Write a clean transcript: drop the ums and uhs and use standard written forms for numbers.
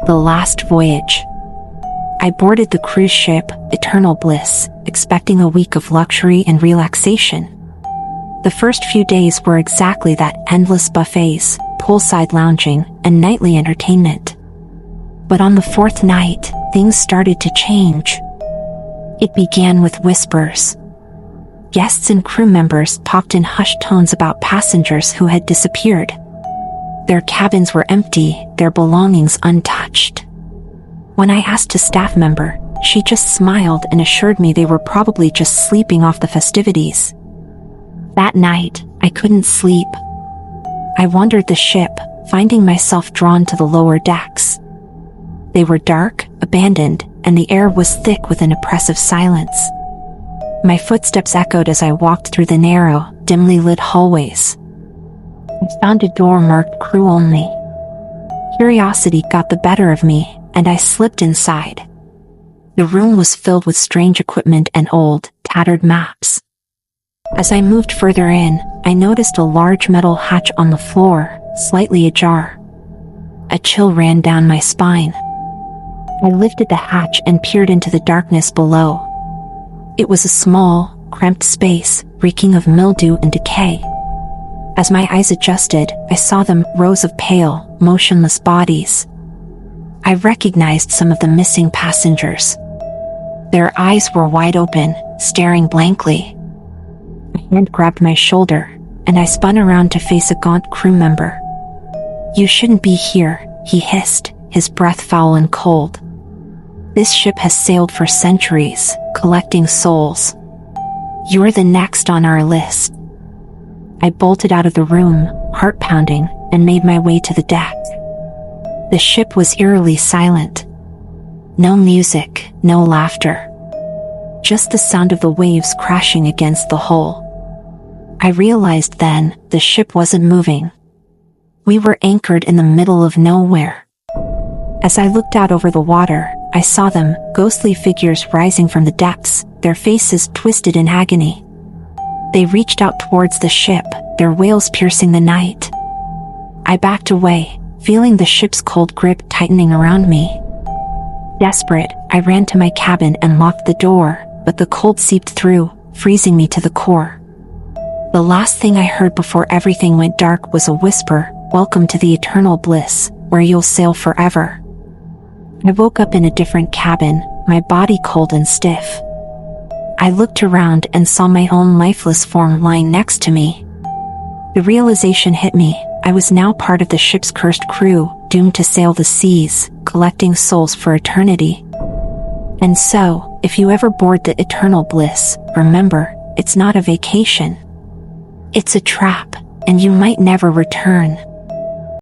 The last voyage. I boarded the cruise ship, Eternal Bliss, expecting a week of luxury and relaxation. The first few days were exactly that: endless buffets, poolside lounging, and nightly entertainment. But on the fourth night, things started to change. It began with whispers. Guests and crew members talked in hushed tones about passengers who had disappeared. Their cabins were empty, their belongings untouched. When I asked a staff member, she just smiled and assured me they were probably just sleeping off the festivities. That night, I couldn't sleep. I wandered the ship, finding myself drawn to the lower decks. They were dark, abandoned, and the air was thick with an oppressive silence. My footsteps echoed as I walked through the narrow, dimly lit hallways. I found a door marked "Crew Only." Curiosity got the better of me, and I slipped inside. The room was filled with strange equipment and old, tattered maps. As I moved further in, I noticed a large metal hatch on the floor, slightly ajar. A chill ran down my spine. I lifted the hatch and peered into the darkness below. It was a small, cramped space, reeking of mildew and decay. As my eyes adjusted, I saw them, rows of pale, motionless bodies. I recognized some of the missing passengers. Their eyes were wide open, staring blankly. A hand grabbed my shoulder, and I spun around to face a gaunt crew member. "You shouldn't be here," he hissed, his breath foul and cold. "This ship has sailed for centuries, collecting souls. You're the next on our list." I bolted out of the room, heart pounding, and made my way to the deck. The ship was eerily silent. No music, no laughter. Just the sound of the waves crashing against the hull. I realized then, the ship wasn't moving. We were anchored in the middle of nowhere. As I looked out over the water, I saw them, ghostly figures rising from the depths, their faces twisted in agony. They reached out towards the ship, their wails piercing the night. I backed away, feeling the ship's cold grip tightening around me. Desperate, I ran to my cabin and locked the door, but the cold seeped through, freezing me to the core. The last thing I heard before everything went dark was a whisper, "Welcome to the Eternal Bliss, where you'll sail forever." I woke up in a different cabin, my body cold and stiff. I looked around and saw my own lifeless form lying next to me. The realization hit me: I was now part of the ship's cursed crew, doomed to sail the seas, collecting souls for eternity. And so, if you ever board the Eternal Bliss, remember, it's not a vacation. It's a trap, and you might never return.